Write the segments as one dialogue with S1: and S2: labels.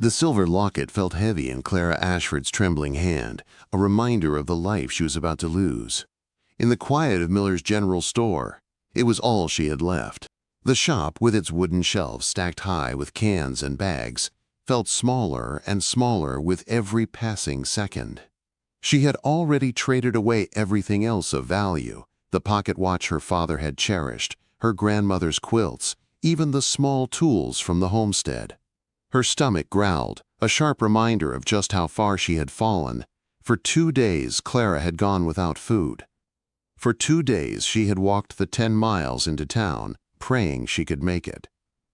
S1: The silver locket felt heavy in Clara Ashford's trembling hand, a reminder of the life she was about to lose. In the quiet of Miller's general store, it was all she had left. The shop, with its wooden shelves stacked high with cans and bags, felt smaller and smaller with every passing second. She had already traded away everything else of value: the pocket watch her father had cherished, her grandmother's quilts, even the small tools from the homestead. Her stomach growled, a sharp reminder of just how far she had fallen. For 2 days, Clara had gone without food. For 2 days, she had walked the 10 miles into town, praying she could make it.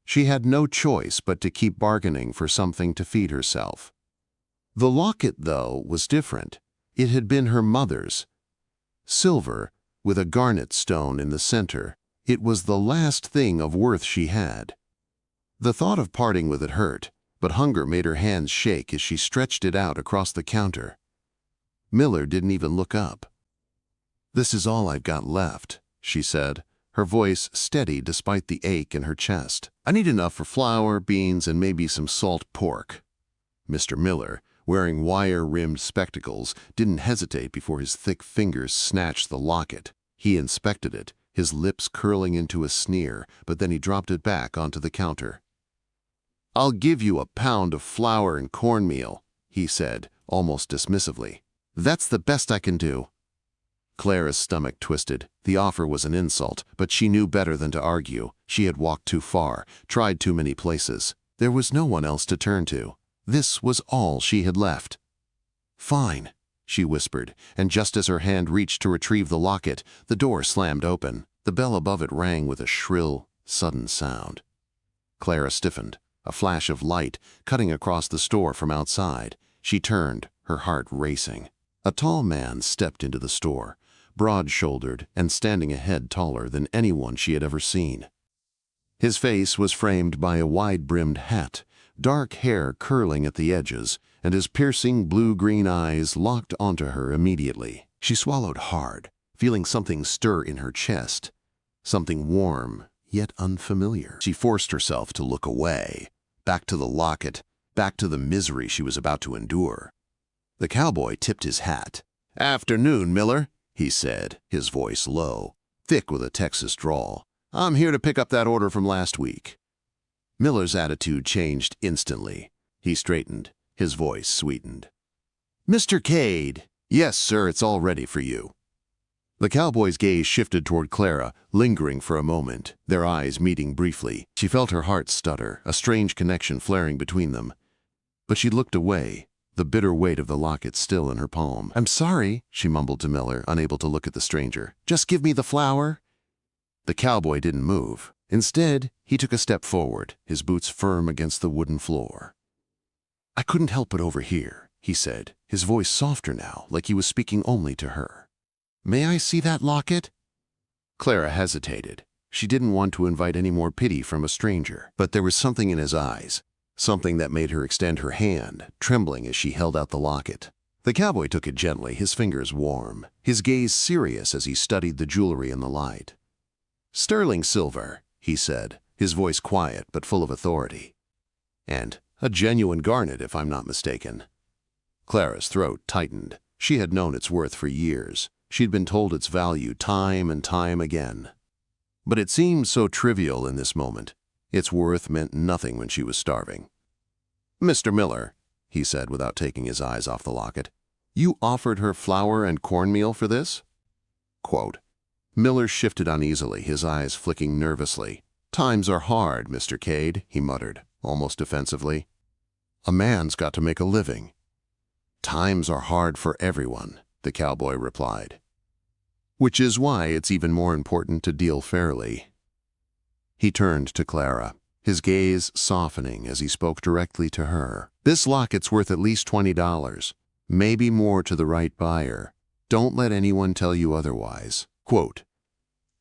S1: She had no choice but to keep bargaining for something to feed herself. The locket, though, was different. It had been her mother's. Silver, with a garnet stone in the center, it was the last thing of worth she had. The thought of parting with it hurt, but hunger made her hands shake as she stretched it out across the counter. Miller didn't even look up. "This is all I've got left," she said, her voice steady despite the ache in her chest. "I need enough for flour, beans, and maybe some salt pork." Mr. Miller, wearing wire-rimmed spectacles, didn't hesitate before his thick fingers snatched the locket. He inspected it, his lips curling into a sneer, but then he dropped it back onto the counter. "I'll give you a pound of flour and cornmeal," he said, almost dismissively. "That's the best I can do." Clara's stomach twisted. The offer was an insult, but she knew better than to argue. She had walked too far, tried too many places. There was no one else to turn to. This was all she had left. "Fine," she whispered, and just as her hand reached to retrieve the locket, the door slammed open. The bell above it rang with a shrill, sudden sound. Clara stiffened, a flash of light cutting across the store from outside. She turned, her heart racing. A tall man stepped into the store, broad-shouldered and standing a head taller than anyone she had ever seen. His face was framed by a wide-brimmed hat, dark hair curling at the edges, and his piercing blue-green eyes locked onto her immediately. She swallowed hard, feeling something stir in her chest, something warm yet unfamiliar. She forced herself to look away, back to the locket, back to the misery she was about to endure. The cowboy tipped his hat. "Afternoon, Miller," he said, his voice low, thick with a Texas drawl. "I'm here to pick up that order from last week." Miller's attitude changed instantly. He straightened, his voice sweetened. "Mr. Cade." "Yes, sir, it's all ready for you." The cowboy's gaze shifted toward Clara, lingering for a moment, their eyes meeting briefly. She felt her heart stutter, a strange connection flaring between them. But she looked away, the bitter weight of the locket still in her palm. "I'm sorry," she mumbled to Miller, unable to look at the stranger. "Just give me the flour." The cowboy didn't move. Instead, he took a step forward, his boots firm against the wooden floor. "I couldn't help but overhear," he said, his voice softer now, like he was speaking only to her. "May I see that locket?" Clara hesitated. She didn't want to invite any more pity from a stranger, but there was something in his eyes, something that made her extend her hand, trembling as she held out the locket. The cowboy took it gently, his fingers warm, his gaze serious as he studied the jewelry in the light. "Sterling silver," he said, his voice quiet but full of authority. "And a genuine garnet, if I'm not mistaken." Clara's throat tightened. She had known its worth for years. She'd been told its value time and time again. But it seemed so trivial in this moment. Its worth meant nothing when she was starving. "Mr. Miller," he said without taking his eyes off the locket, "you offered her flour and cornmeal for this?" Quote. Miller shifted uneasily, his eyes flicking nervously. "Times are hard, Mr. Cade," he muttered, almost defensively. "A man's got to make a living." "Times are hard for everyone," the cowboy replied. "Which is why it's even more important to deal fairly." He turned to Clara, his gaze softening as he spoke directly to her. "This locket's worth at least $20, maybe more to the right buyer. Don't let anyone tell you otherwise." Quote.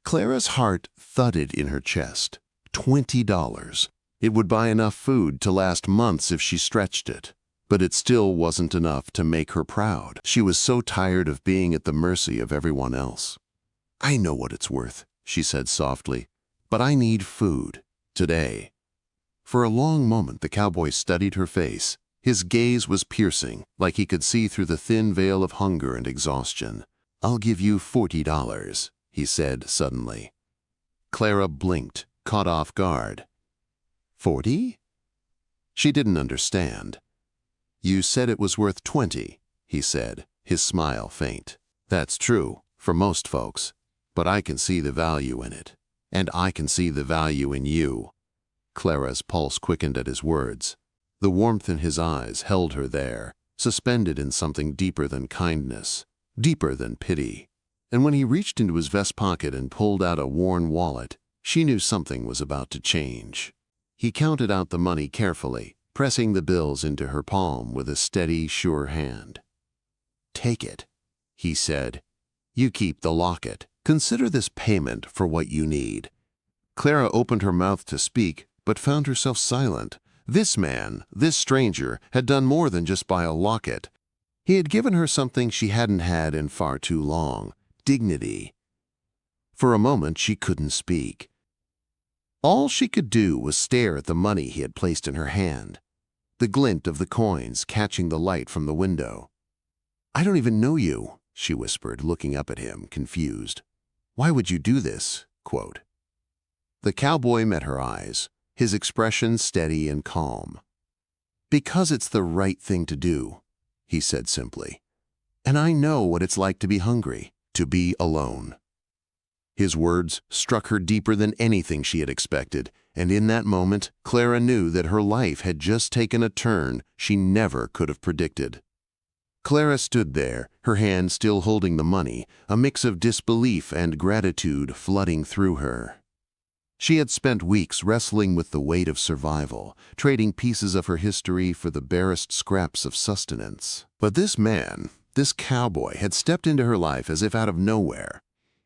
S1: Clara's heart thudded in her chest. $20. It would buy enough food to last months if she stretched it. But it still wasn't enough to make her proud. She was so tired of being at the mercy of everyone else. "I know what it's worth," she said softly, "but I need food. Today." For a long moment the cowboy studied her face. His gaze was piercing, like he could see through the thin veil of hunger and exhaustion. "I'll give you $40, he said suddenly. Clara blinked, caught off guard. 40? She didn't understand. "You said it was worth 20, he said, his smile faint. "That's true, for most folks. But I can see the value in it. And I can see the value in you." Clara's pulse quickened at his words. The warmth in his eyes held her there, suspended in something deeper than kindness, deeper than pity. And when he reached into his vest pocket and pulled out a worn wallet, she knew something was about to change. He counted out the money carefully, pressing the bills into her palm with a steady, sure hand. "Take it," he said. "You keep the locket. Consider this payment for what you need." Clara opened her mouth to speak, but found herself silent. This man, this stranger, had done more than just buy a locket. He had given her something she hadn't had in far too long: dignity. For a moment she couldn't speak. All she could do was stare at the money he had placed in her hand, the glint of the coins catching the light from the window. "I don't even know you," she whispered, looking up at him, confused. "Why would you do this?" quote. The cowboy met her eyes, his expression steady and calm. "Because it's the right thing to do," he said simply. "And I know what it's like to be hungry, to be alone." His words struck her deeper than anything she had expected, and in that moment, Clara knew that her life had just taken a turn she never could have predicted. Clara stood there, her hand still holding the money, a mix of disbelief and gratitude flooding through her. She had spent weeks wrestling with the weight of survival, trading pieces of her history for the barest scraps of sustenance. But this man, this cowboy, had stepped into her life as if out of nowhere.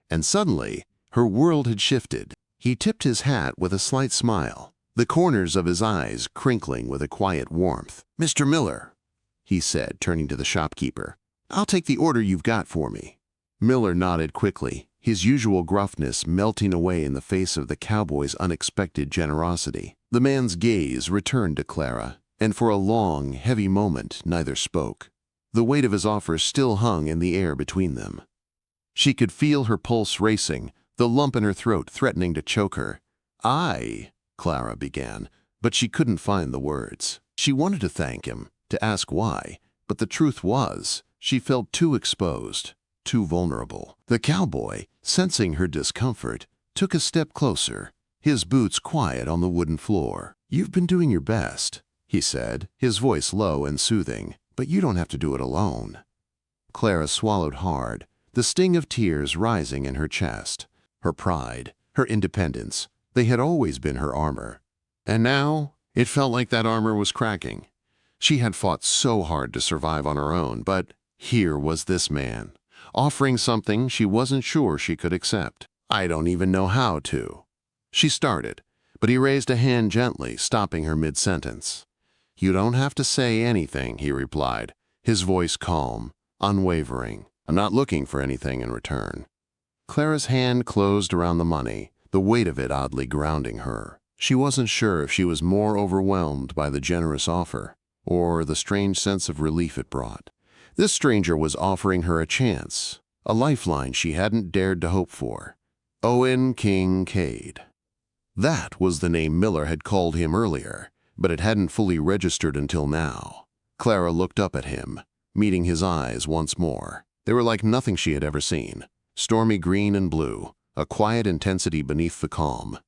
S1: And suddenly, her world had shifted. He tipped his hat with a slight smile, the corners of his eyes crinkling with a quiet warmth. "Mr. Miller," he said, turning to the shopkeeper, "I'll take the order you've got for me." Miller nodded quickly, his usual gruffness melting away in the face of the cowboy's unexpected generosity. The man's gaze returned to Clara, and for a long, heavy moment neither spoke. The weight of his offer still hung in the air between them. She could feel her pulse racing, the lump in her throat threatening to choke her. Clara began, but she couldn't find the words. She wanted to thank him, to ask why, but the truth was, she felt too exposed, too vulnerable. The cowboy, sensing her discomfort, took a step closer, his boots quiet on the wooden floor. "You've been doing your best," he said, his voice low and soothing, "but you don't have to do it alone." Clara swallowed hard, the sting of tears rising in her chest. Her pride, her independence, they had always been her armor. And now, it felt like that armor was cracking. She had fought so hard to survive on her own, but here was this man, offering something she wasn't sure she could accept. "I don't even know how to." She started, but he raised a hand gently, stopping her mid-sentence. "You don't have to say anything," he replied, his voice calm, unwavering. "I'm not looking for anything in return." Clara's hand closed around the money, the weight of it oddly grounding her. She wasn't sure if she was more overwhelmed by the generous offer or the strange sense of relief it brought. This stranger was offering her a chance, a lifeline she hadn't dared to hope for. Owen Kincaid. That was the name Miller had called him earlier, but it hadn't fully registered until now. Clara looked up at him, meeting his eyes once more. They were like nothing she had ever seen, stormy green and blue, a quiet intensity beneath the calm.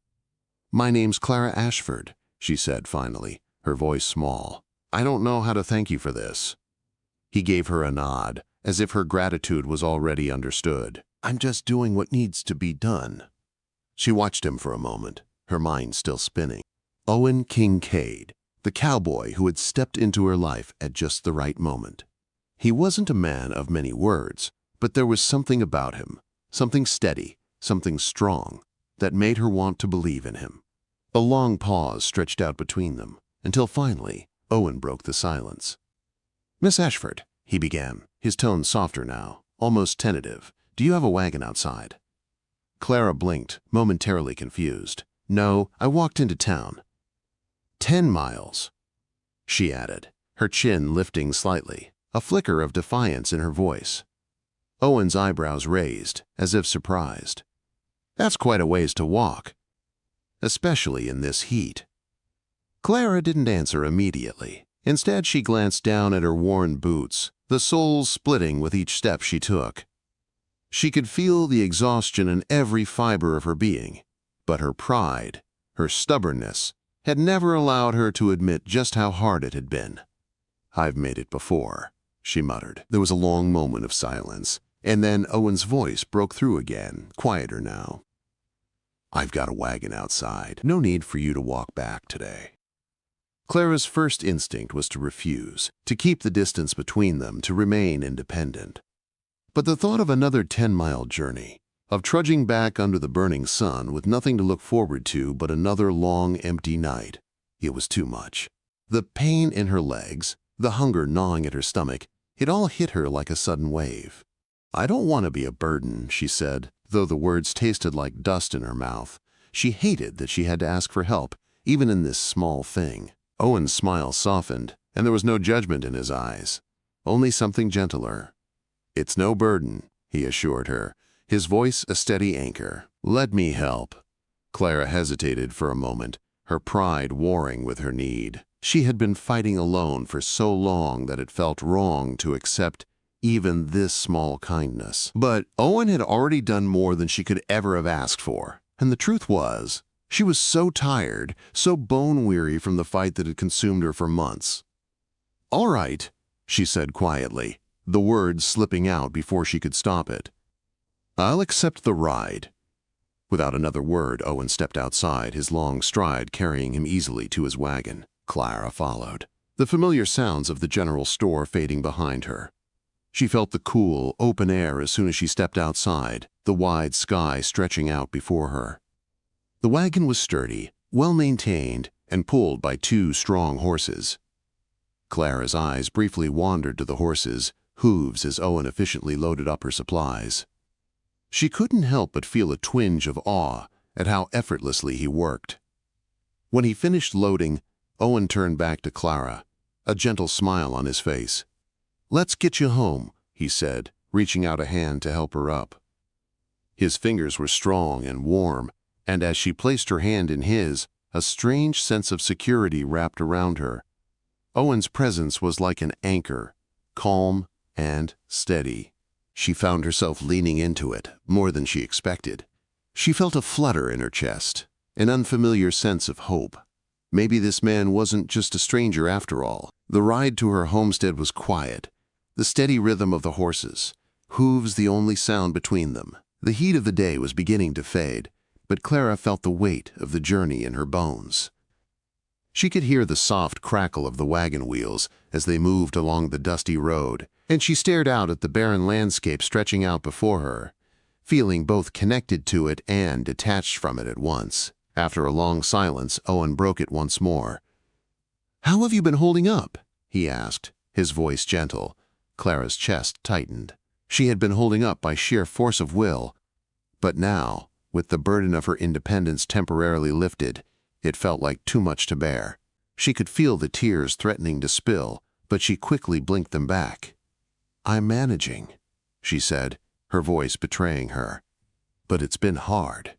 S1: "My name's Clara Ashford," she said finally, her voice small. "I don't know how to thank you for this." He gave her a nod, as if her gratitude was already understood. "I'm just doing what needs to be done." She watched him for a moment, her mind still spinning. Owen Kincaid, the cowboy who had stepped into her life at just the right moment. He wasn't a man of many words, but there was something about him, something steady, something strong, that made her want to believe in him. A long pause stretched out between them, until finally Owen broke the silence. "Miss Ashford," he began, his tone softer now, almost tentative, "do you have a wagon outside?" Clara blinked, momentarily confused. "No, I walked into town." 10 miles, she added, her chin lifting slightly, a flicker of defiance in her voice. Owen's eyebrows raised, as if surprised. That's quite a ways to walk, especially in this heat. Clara didn't answer immediately. Instead, she glanced down at her worn boots, the soles splitting with each step she took. She could feel the exhaustion in every fiber of her being, but her pride, her stubbornness, had never allowed her to admit just how hard it had been. "I've made it before," she muttered. There was a long moment of silence, and then Owen's voice broke through again, quieter now. "I've got a wagon outside. No need for you to walk back today." Clara's first instinct was to refuse, to keep the distance between them, to remain independent. But the thought of another 10-mile journey, of trudging back under the burning sun with nothing to look forward to but another long, empty night, it was too much. The pain in her legs, the hunger gnawing at her stomach, it all hit her like a sudden wave. "I don't want to be a burden," she said, though the words tasted like dust in her mouth. She hated that she had to ask for help, even in this small thing. Owen's smile softened, and there was no judgment in his eyes, only something gentler. "It's no burden," he assured her, his voice a steady anchor. "Let me help." Clara hesitated for a moment, her pride warring with her need. She had been fighting alone for so long that it felt wrong to accept even this small kindness. But Owen had already done more than she could ever have asked for, and the truth was, she was so tired, so bone-weary from the fight that had consumed her for months. "All right," she said quietly, the words slipping out before she could stop it. "I'll accept the ride." Without another word, Owen stepped outside, his long stride carrying him easily to his wagon. Clara followed, the familiar sounds of the general store fading behind her. She felt the cool, open air as soon as she stepped outside, the wide sky stretching out before her. The wagon was sturdy, well-maintained, and pulled by 2 strong horses. Clara's eyes briefly wandered to the horses' hooves as Owen efficiently loaded up her supplies. She couldn't help but feel a twinge of awe at how effortlessly he worked. When he finished loading, Owen turned back to Clara, a gentle smile on his face. "Let's get you home," he said, reaching out a hand to help her up. His fingers were strong and warm, and as she placed her hand in his, a strange sense of security wrapped around her. Owen's presence was like an anchor, calm and steady. She found herself leaning into it more than she expected. She felt a flutter in her chest, an unfamiliar sense of hope. Maybe this man wasn't just a stranger after all. The ride to her homestead was quiet, the steady rhythm of the horses, hooves the only sound between them. The heat of the day was beginning to fade, but Clara felt the weight of the journey in her bones. She could hear the soft crackle of the wagon wheels as they moved along the dusty road, and she stared out at the barren landscape stretching out before her, feeling both connected to it and detached from it at once. After a long silence, Owen broke it once more. "How have you been holding up?" he asked, his voice gentle. Clara's chest tightened. She had been holding up by sheer force of will, but now, with the burden of her independence temporarily lifted, it felt like too much to bear. She could feel the tears threatening to spill, but she quickly blinked them back. "I'm managing," she said, her voice betraying her. "But it's been hard."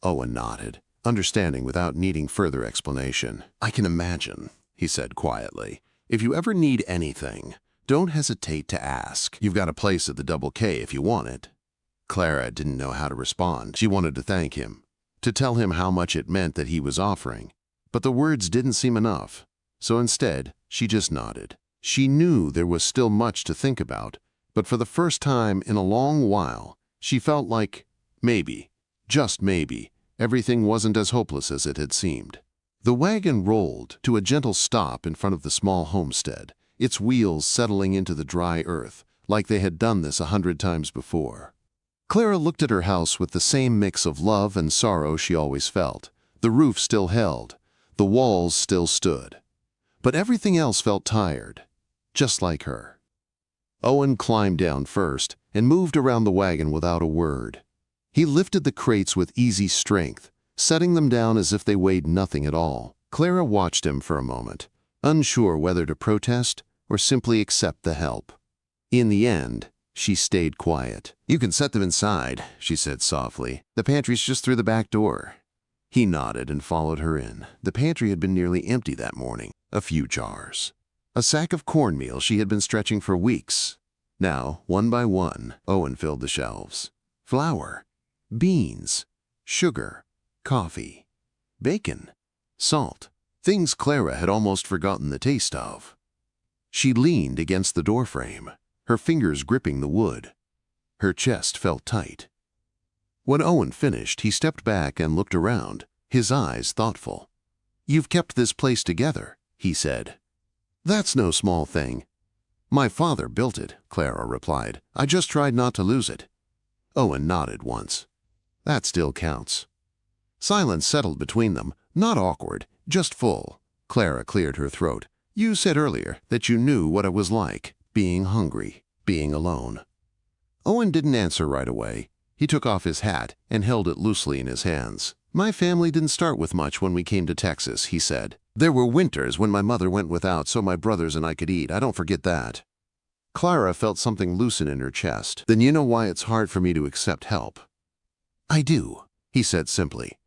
S1: Owen nodded, understanding without needing further explanation. "I can imagine," he said quietly. "If you ever need anything, don't hesitate to ask. You've got a place at the Double K if you want it." Clara didn't know how to respond. She wanted to thank him, to tell him how much it meant that he was offering. But the words didn't seem enough, so instead, she just nodded. She knew there was still much to think about, but for the first time in a long while, she felt like maybe, just maybe, everything wasn't as hopeless as it had seemed. The wagon rolled to a gentle stop in front of the small homestead, its wheels settling into the dry earth, like they had done this 100 times before. Clara looked at her house with the same mix of love and sorrow she always felt. The roof still held, the walls still stood, but everything else felt tired, just like her. Owen climbed down first and moved around the wagon without a word. He lifted the crates with easy strength, setting them down as if they weighed nothing at all. Clara watched him for a moment, unsure whether to protest or simply accept the help. In the end, she stayed quiet. "You can set them inside," she said softly. "The pantry's just through the back door." He nodded and followed her in. The pantry had been nearly empty that morning. A few jars. A sack of cornmeal she had been stretching for weeks. Now, one by one, Owen filled the shelves. Flour, beans, sugar, coffee, bacon, salt. Things Clara had almost forgotten the taste of. She leaned against the doorframe, her fingers gripping the wood. Her chest felt tight. When Owen finished, he stepped back and looked around, his eyes thoughtful. "You've kept this place together," he said. "That's no small thing." "My father built it," Clara replied. "I just tried not to lose it." Owen nodded once. "That still counts." Silence settled between them, not awkward, just full. Clara cleared her throat. "You said earlier that you knew what it was like, being hungry, being alone." Owen didn't answer right away. He took off his hat and held it loosely in his hands. "My family didn't start with much when we came to Texas," he said. "There were winters when my mother went without so my brothers and I could eat. I don't forget that." Clara felt something loosen in her chest. "Then you know why it's hard for me to accept help." "I do," he said simply.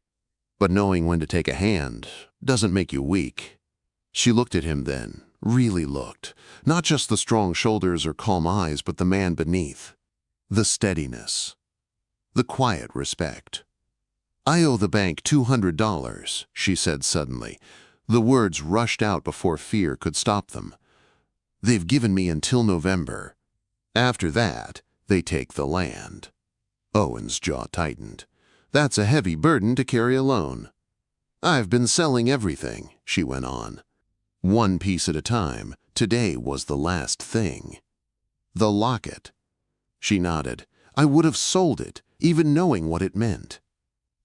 S1: "But knowing when to take a hand doesn't make you weak." She looked at him then, really looked. Not just the strong shoulders or calm eyes, but the man beneath. The steadiness. The quiet respect. "I owe the bank $200, she said suddenly. The words rushed out before fear could stop them. "They've given me until November. After that, they take the land." Owen's jaw tightened. "That's a heavy burden to carry alone." "I've been selling everything," she went on. "One piece at a time. Today was the last thing." "The locket." She nodded. "I would have sold it, even knowing what it meant."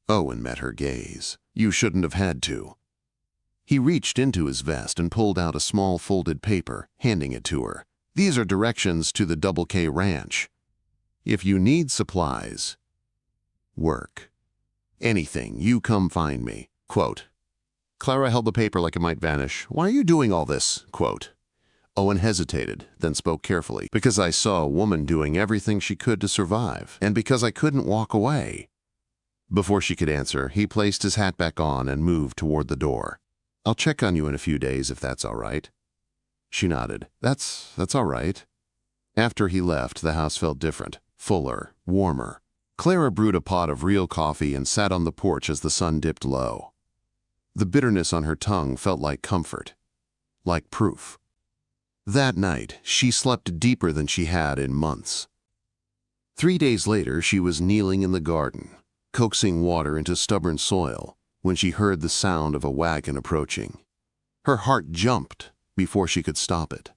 S1: Owen met her gaze. "You shouldn't have had to." He reached into his vest and pulled out a small folded paper, handing it to her. "These are directions to the Double K Ranch. If you need supplies, work, anything, you come find me." Quote. Clara held the paper like it might vanish. "Why are you doing all this?" Quote. Owen hesitated, then spoke carefully. "Because I saw a woman doing everything she could to survive, and because I couldn't walk away." Before she could answer, he placed his hat back on and moved toward the door. "I'll check on you in a few days if that's all right." She nodded. That's all right." After he left, the house felt different, fuller, warmer. Clara brewed a pot of real coffee and sat on the porch as the sun dipped low. The bitterness on her tongue felt like comfort, like proof. That night, she slept deeper than she had in months. 3 days later, she was kneeling in the garden, coaxing water into stubborn soil, when she heard the sound of a wagon approaching. Her heart jumped before she could stop it.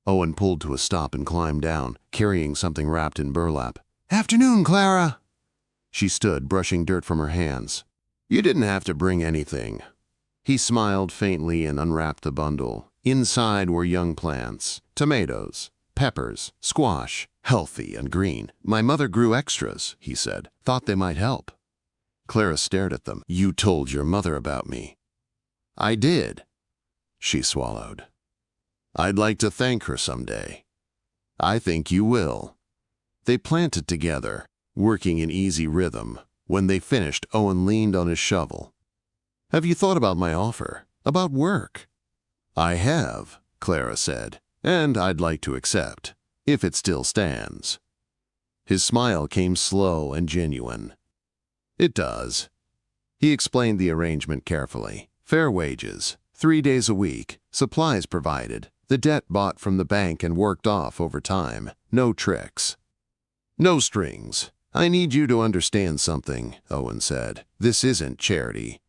S1: Owen pulled to a stop and climbed down, carrying something wrapped in burlap. "Afternoon, Clara." She stood, brushing dirt from her hands. "You didn't have to bring anything." He smiled faintly and unwrapped the bundle. Inside were young plants, tomatoes, peppers, squash, healthy and green. "My mother grew extras," he said. "Thought they might help." Clara stared at them. "You told your mother about me." "I did." She swallowed. "I'd like to thank her someday." "I think you will." They planted together, working in easy rhythm. When they finished, Owen leaned on his shovel. "Have you thought about my offer? About work?" "I have," Clara said, "and I'd like to accept, if it still stands." His smile came slow and genuine. "It does." He explained the arrangement carefully. Fair wages, 3 days a week, supplies provided, the debt bought from the bank and worked off over time, no tricks. "No strings. I need you to understand something," Owen said. "This isn't charity."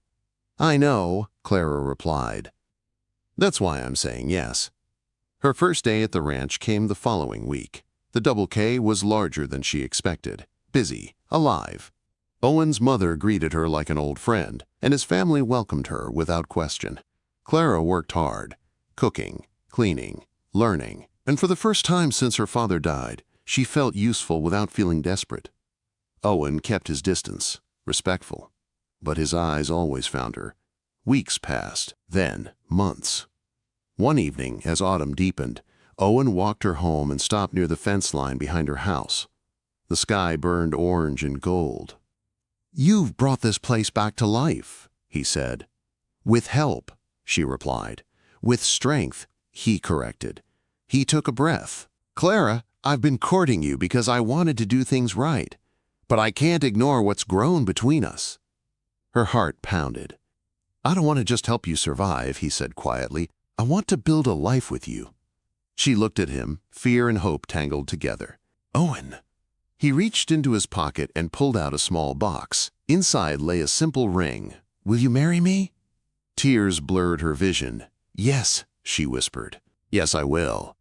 S1: "I know," Clara replied. "That's why I'm saying yes." Her first day at the ranch came the following week. The Double K was larger than she expected, busy, alive. Owen's mother greeted her like an old friend, and his family welcomed her without question. Clara worked hard, cooking, cleaning, learning, and for the first time since her father died, she felt useful without feeling desperate. Owen kept his distance, respectful, but his eyes always found her, Weeks passed, then months. One evening, as autumn deepened, Owen walked her home and stopped near the fence line behind her house. The sky burned orange and gold. "You've brought this place back to life," he said. "With help," she replied. "With strength," he corrected. He took a breath. "Clara, I've been courting you because I wanted to do things right, but I can't ignore what's grown between us." Her heart pounded. "I don't want to just help you survive," he said quietly. "I want to build a life with you." She looked at him, fear and hope tangled together. "Owen." He reached into his pocket and pulled out a small box. Inside lay a simple ring. "Will you marry me?" Tears blurred her vision. "Yes," she whispered. "Yes, I will."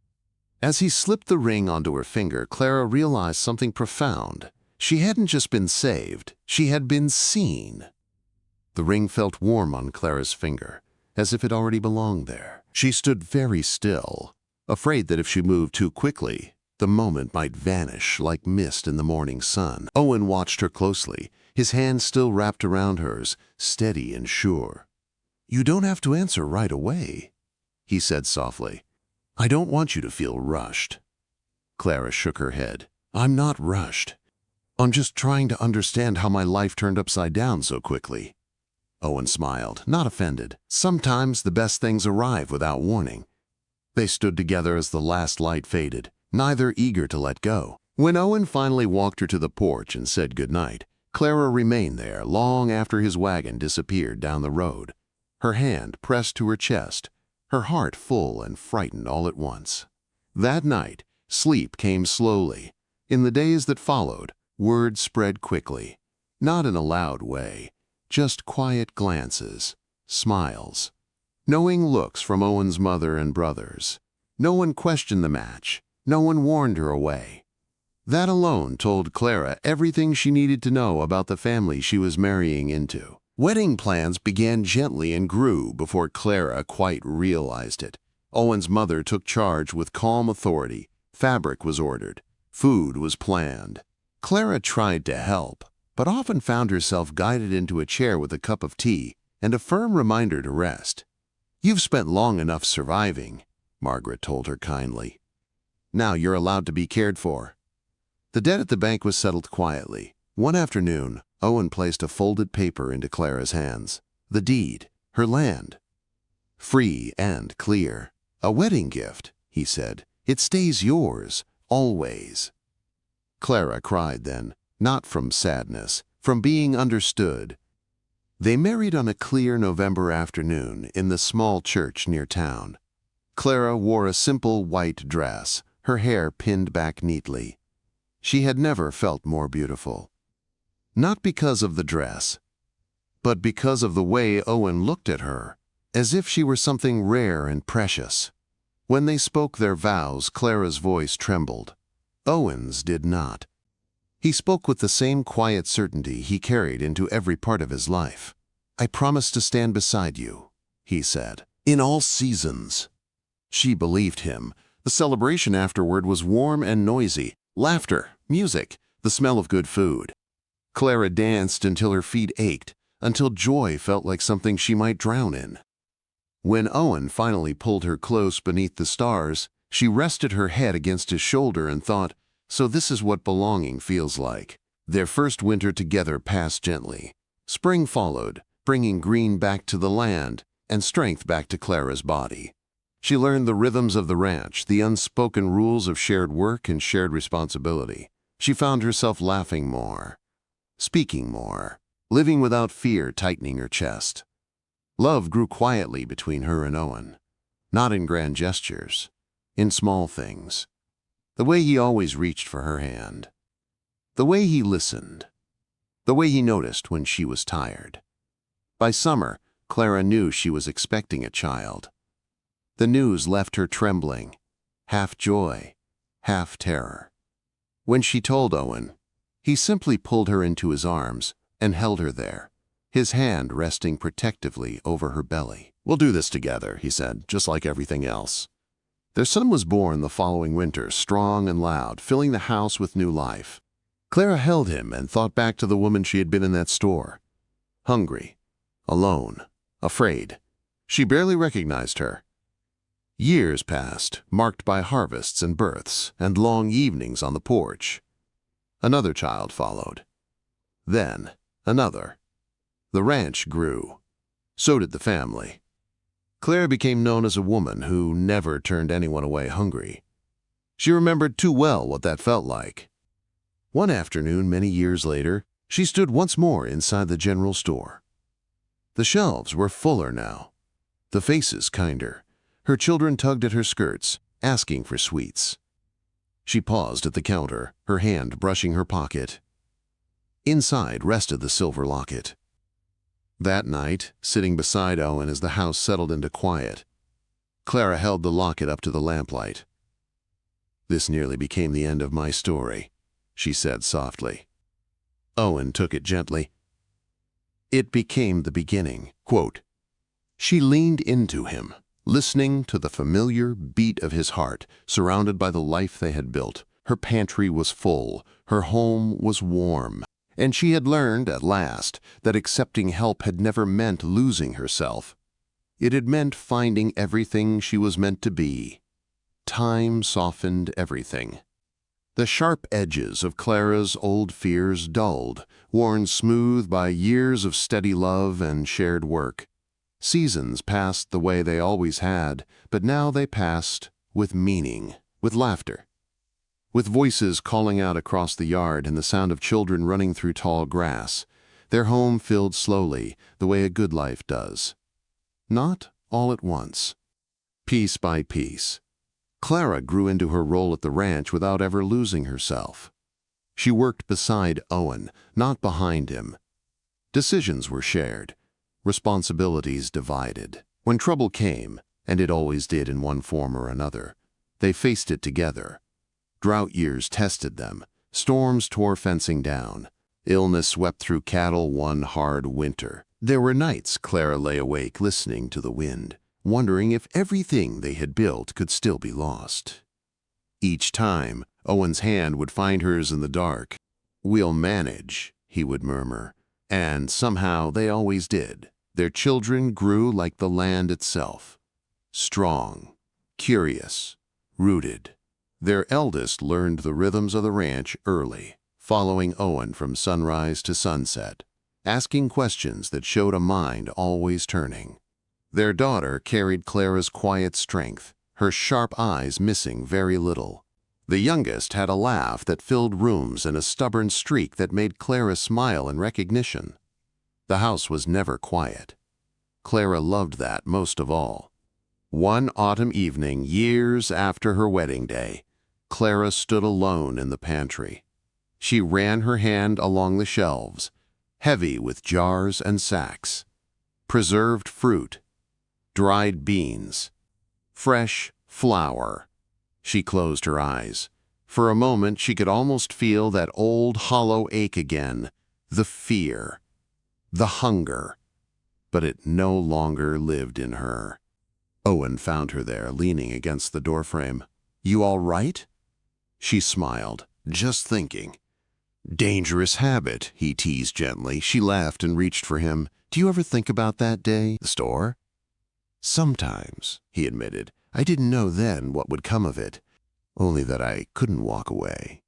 S1: As he slipped the ring onto her finger, Clara realized something profound. She hadn't just been saved, she had been seen. The ring felt warm on Clara's finger, as if it already belonged there. She stood very still, afraid that if she moved too quickly, the moment might vanish like mist in the morning sun. Owen watched her closely, his hand still wrapped around hers, steady and sure. "You don't have to answer right away," he said softly. "I don't want you to feel rushed." Clara shook her head. "I'm not rushed. I'm just trying to understand how my life turned upside down so quickly." Owen smiled, not offended. "Sometimes the best things arrive without warning." They stood together as the last light faded, neither eager to let go. When Owen finally walked her to the porch and said goodnight, Clara remained there long after his wagon disappeared down the road, her hand pressed to her chest, her heart full and frightened all at once. That night, sleep came slowly. In the days that followed, word spread quickly, not in a loud way, just quiet glances, smiles, knowing looks from Owen's mother and brothers. No one questioned the match. No one warned her away. That alone told Clara everything she needed to know about the family she was marrying into. Wedding plans began gently and grew before Clara quite realized it. Owen's mother took charge with calm authority. Fabric was ordered. Food was planned. Clara tried to help, but often found herself guided into a chair with a cup of tea and a firm reminder to rest. "You've spent long enough surviving," Margaret told her kindly. "Now you're allowed to be cared for." The debt at the bank was settled quietly. One afternoon, Owen placed a folded paper into Clara's hands. The deed, her land. "Free and clear. A wedding gift," he said. "It stays yours, always." Clara cried then, not from sadness, from being understood. They married on a clear November afternoon in the small church near town. Clara wore a simple white dress, her hair pinned back neatly. She had never felt more beautiful. Not because of the dress, but because of the way Owen looked at her, as if she were something rare and precious. When they spoke their vows, Clara's voice trembled. Owen's did not. He spoke with the same quiet certainty he carried into every part of his life. "I promise to stand beside you," he said, "in all seasons." She believed him. The celebration afterward was warm and noisy. Laughter, music, the smell of good food. Clara danced until her feet ached, until joy felt like something she might drown in. When Owen finally pulled her close beneath the stars, she rested her head against his shoulder and thought, so this is what belonging feels like. Their first winter together passed gently. Spring followed, bringing green back to the land and strength back to Clara's body. She learned the rhythms of the ranch, the unspoken rules of shared work and shared responsibility. She found herself laughing more, speaking more, living without fear tightening her chest. Love grew quietly between her and Owen, not in grand gestures, in small things. The way he always reached for her hand, the way he listened, the way he noticed when she was tired. By summer, Clara knew she was expecting a child. The news left her trembling, half joy, half terror. When she told Owen, he simply pulled her into his arms and held her there, his hand resting protectively over her belly. "We'll do this together," he said, "just like everything else." Their son was born the following winter, strong and loud, filling the house with new life. Clara held him and thought back to the woman she had been in that store. Hungry, alone, afraid. She barely recognized her. Years passed, marked by harvests and births and long evenings on the porch. Another child followed. Then another. The ranch grew. So did the family. Clara became known as a woman who never turned anyone away hungry. She remembered too well what that felt like. One afternoon many years later, she stood once more inside the general store. The shelves were fuller now, the faces kinder. Her children tugged at her skirts, asking for sweets. She paused at the counter, her hand brushing her pocket. Inside rested the silver locket. That night, sitting beside Owen as the house settled into quiet, Clara held the locket up to the lamplight. "This nearly became the end of my story," she said softly. Owen took it gently. "It became the beginning." Quote, she leaned into him, listening to the familiar beat of his heart, surrounded by the life they had built. Her pantry was full, her home was warm, and she had learned at last that accepting help had never meant losing herself. It had meant finding everything she was meant to be. Time softened everything. The sharp edges of Clara's old fears dulled, worn smooth by years of steady love and shared work. Seasons passed the way they always had, but now they passed with meaning, with laughter, with voices calling out across the yard and the sound of children running through tall grass. Their home filled slowly, the way a good life does. Not all at once. Piece by piece. Clara grew into her role at the ranch without ever losing herself. She worked beside Owen, not behind him. Decisions were shared, responsibilities divided. When trouble came, and it always did in one form or another, they faced it together. Drought years tested them. Storms tore fencing down. Illness swept through cattle one hard winter. There were nights Clara lay awake listening to the wind, wondering if everything they had built could still be lost. Each time, Owen's hand would find hers in the dark. "We'll manage," he would murmur, and somehow they always did. Their children grew like the land itself, strong, curious, rooted. Their eldest learned the rhythms of the ranch early, following Owen from sunrise to sunset, asking questions that showed a mind always turning. Their daughter carried Clara's quiet strength, her sharp eyes missing very little. The youngest had a laugh that filled rooms and a stubborn streak that made Clara smile in recognition. The house was never quiet. Clara loved that most of all. One autumn evening, years after her wedding day, Clara stood alone in the pantry. She ran her hand along the shelves, heavy with jars and sacks, preserved fruit, dried beans, fresh flour. She closed her eyes. For a moment she could almost feel that old hollow ache again, the fear, the hunger, but it no longer lived in her. Owen found her there, leaning against the doorframe. "You all right?" She smiled, just thinking. "Dangerous habit," he teased gently. She laughed and reached for him. "Do you ever think about that day, the store?" "Sometimes," he admitted. "I didn't know then what would come of it, only that I couldn't walk away."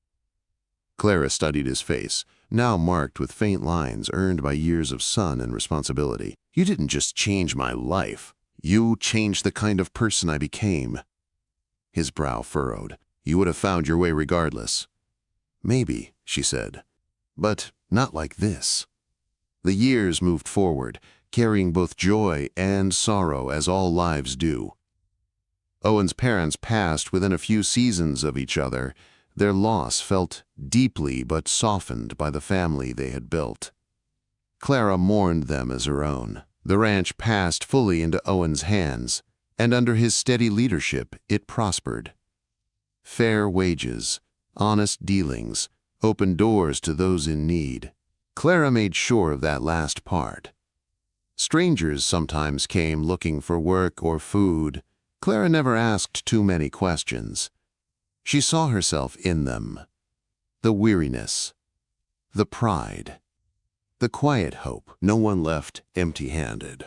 S1: Clara studied his face, now marked with faint lines earned by years of sun and responsibility. "You didn't just change my life. You changed the kind of person I became." His brow furrowed. "You would have found your way regardless." "Maybe," she said, "but not like this." The years moved forward, carrying both joy and sorrow as all lives do. Owen's parents passed within a few seasons of each other. Their loss felt deeply but softened by the family they had built. Clara mourned them as her own. The ranch passed fully into Owen's hands, and under his steady leadership it prospered. Fair wages, honest dealings, opened doors to those in need. Clara made sure of that last part. Strangers sometimes came looking for work or food. Clara never asked too many questions. She saw herself in them. The weariness, the pride, the quiet hope. No one left empty-handed.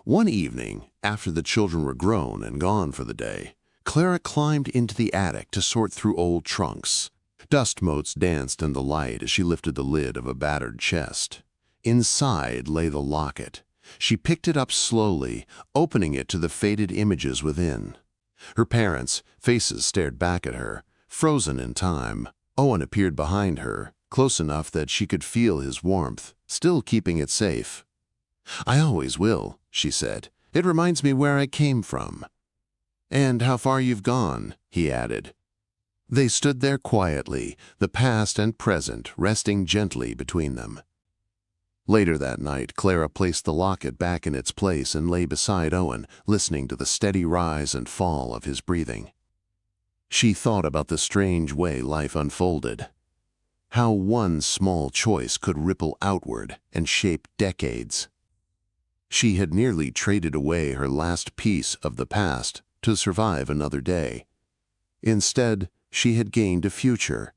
S1: One evening, after the children were grown and gone for the day, Clara climbed into the attic to sort through old trunks. Dust motes danced in the light as she lifted the lid of a battered chest. Inside lay the locket. She picked it up slowly, opening it to the faded images within. Her parents' faces stared back at her, frozen in time. Owen appeared behind her, close enough that she could feel his warmth, still keeping it safe. "I always will," she said. "It reminds me where I came from." "And how far you've gone," he added. They stood there quietly, the past and present resting gently between them. Later that night, Clara placed the locket back in its place and lay beside Owen, listening to the steady rise and fall of his breathing. She thought about the strange way life unfolded, how one small choice could ripple outward and shape decades. She had nearly traded away her last piece of the past to survive another day. Instead, she had gained a future.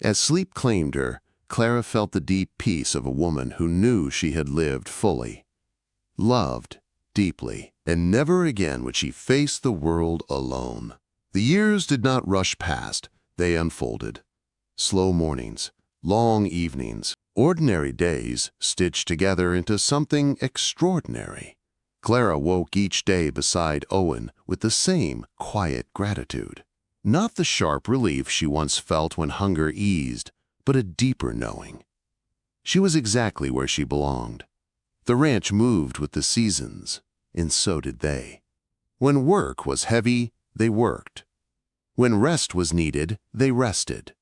S1: As sleep claimed her, Clara felt the deep peace of a woman who knew she had lived fully, loved deeply, and never again would she face the world alone. The years did not rush past, they unfolded. Slow mornings, long evenings, ordinary days stitched together into something extraordinary. Clara woke each day beside Owen with the same quiet gratitude. Not the sharp relief she once felt when hunger eased, but a deeper knowing. She was exactly where she belonged. The ranch moved with the seasons, and so did they. When work was heavy, they worked. When rest was needed, they rested.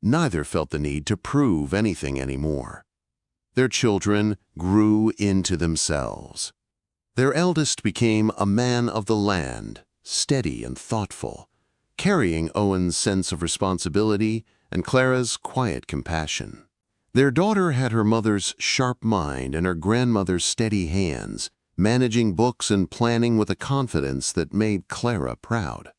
S1: Neither felt the need to prove anything anymore. Their children grew into themselves. Their eldest became a man of the land, steady and thoughtful, carrying Owen's sense of responsibility and Clara's quiet compassion. Their daughter had her mother's sharp mind and her grandmother's steady hands, managing books and planning with a confidence that made Clara proud.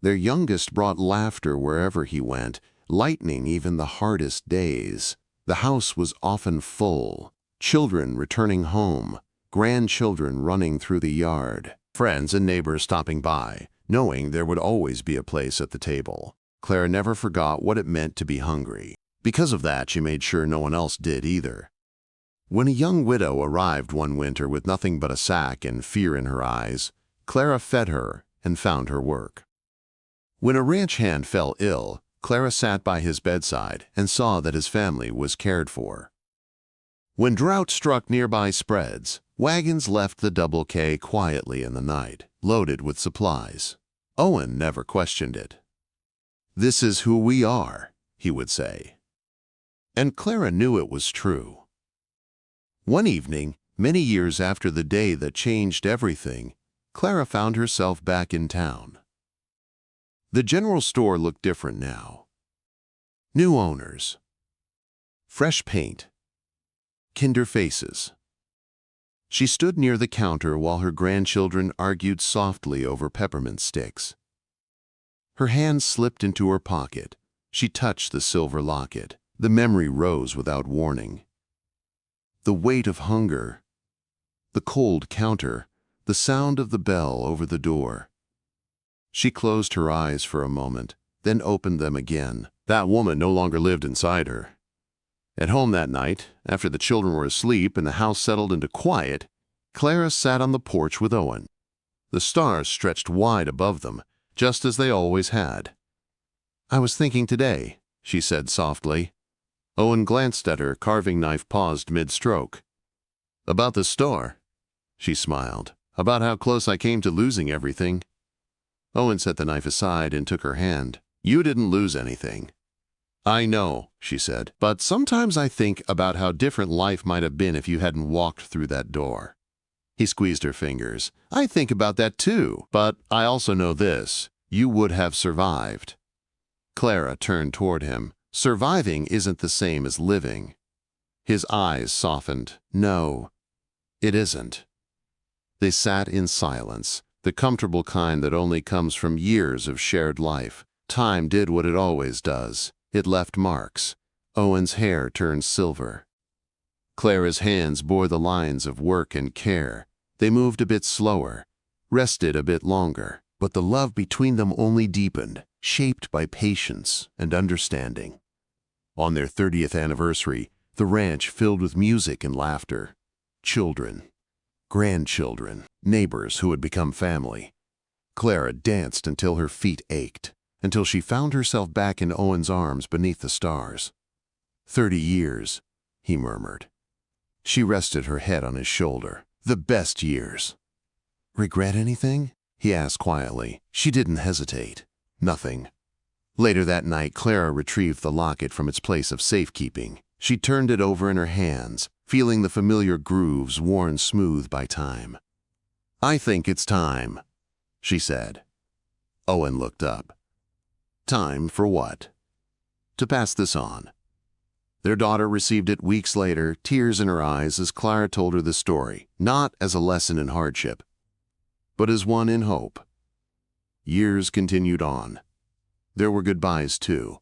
S1: Their youngest brought laughter wherever he went, lightening even the hardest days. The house was often full, children returning home, grandchildren running through the yard, friends and neighbors stopping by, knowing there would always be a place at the table. Clara never forgot what it meant to be hungry. Because of that, she made sure no one else did either. When a young widow arrived one winter with nothing but a sack and fear in her eyes, Clara fed her and found her work. When a ranch hand fell ill, Clara sat by his bedside and saw that his family was cared for. When drought struck nearby spreads, wagons left the Double K quietly in the night, loaded with supplies. Owen never questioned it. "This is who we are," he would say. And Clara knew it was true. One evening, many years after the day that changed everything, Clara found herself back in town. The general store looked different now. New owners, fresh paint, kinder faces. She stood near the counter while her grandchildren argued softly over peppermint sticks. Her hand slipped into her pocket. She touched the silver locket. The memory rose without warning. The weight of hunger, the cold counter, the sound of the bell over the door. She closed her eyes for a moment, then opened them again. That woman no longer lived inside her. At home that night, after the children were asleep and the house settled into quiet, Clara sat on the porch with Owen. The stars stretched wide above them, just as they always had. "I was thinking today," she said softly. Owen glanced at her, carving knife paused mid-stroke. "About the store," she smiled. "About how close I came to losing everything." Owen set the knife aside and took her hand. "You didn't lose anything." "I know," she said, "but sometimes I think about how different life might have been if you hadn't walked through that door." He squeezed her fingers. "I think about that too, but I also know this. You would have survived." Clara turned toward him. "Surviving isn't the same as living." His eyes softened. "No, it isn't." They sat in silence, the comfortable kind that only comes from years of shared life. Time did what it always does. It left marks. Owen's hair turned silver. Clara's hands bore the lines of work and care. They moved a bit slower, rested a bit longer, but the love between them only deepened, shaped by patience and understanding. On their 30th anniversary, the ranch filled with music and laughter. Children, grandchildren, neighbors who had become family. Clara danced until her feet ached, until she found herself back in Owen's arms beneath the stars. 30 years, he murmured. She rested her head on his shoulder. The best years. Regret anything? He asked quietly. She didn't hesitate. Nothing. Later that night, Clara retrieved the locket from its place of safekeeping. She turned it over in her hands, feeling the familiar grooves worn smooth by time. I think it's time, she said. Owen looked up. Time for what? To pass this on. Their daughter received it weeks later, tears in her eyes as Clara told her the story, not as a lesson in hardship, but as one in hope. Years continued on. There were goodbyes, too.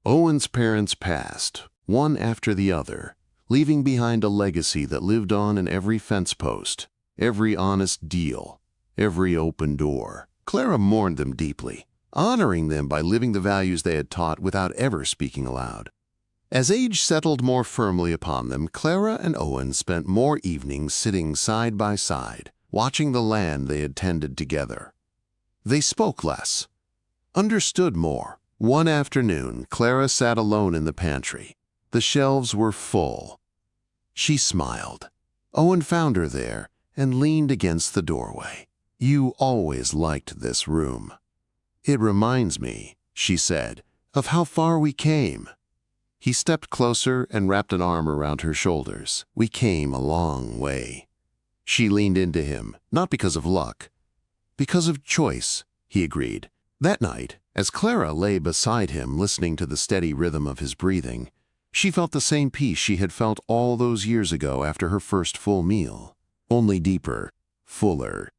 S1: Owen's parents passed, one after the other, leaving behind a legacy that lived on in every fence post, every honest deal, every open door. Clara mourned them deeply, honoring them by living the values they had taught without ever speaking aloud. As age settled more firmly upon them, Clara and Owen spent more evenings sitting side by side, watching the land they had tended together. They spoke less, understood more. One afternoon, Clara sat alone in the pantry. The shelves were full. She smiled. Owen found her there and leaned against the doorway. You always liked this room. It reminds me, she said, of how far we came. He stepped closer and wrapped an arm around her shoulders. We came a long way. She leaned into him, not because of luck, because of choice, he agreed. That night, as Clara lay beside him listening to the steady rhythm of his breathing, she felt the same peace she had felt all those years ago after her first full meal, only deeper, fuller.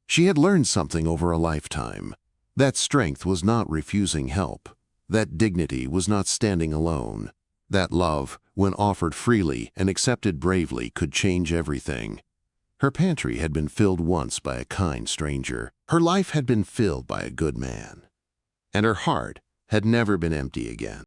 S1: She had learned something over a lifetime. That strength was not refusing help. That dignity was not standing alone. That love, when offered freely and accepted bravely, could change everything. Her pantry had been filled once by a kind stranger. Her life had been filled by a good man. And her heart had never been empty again.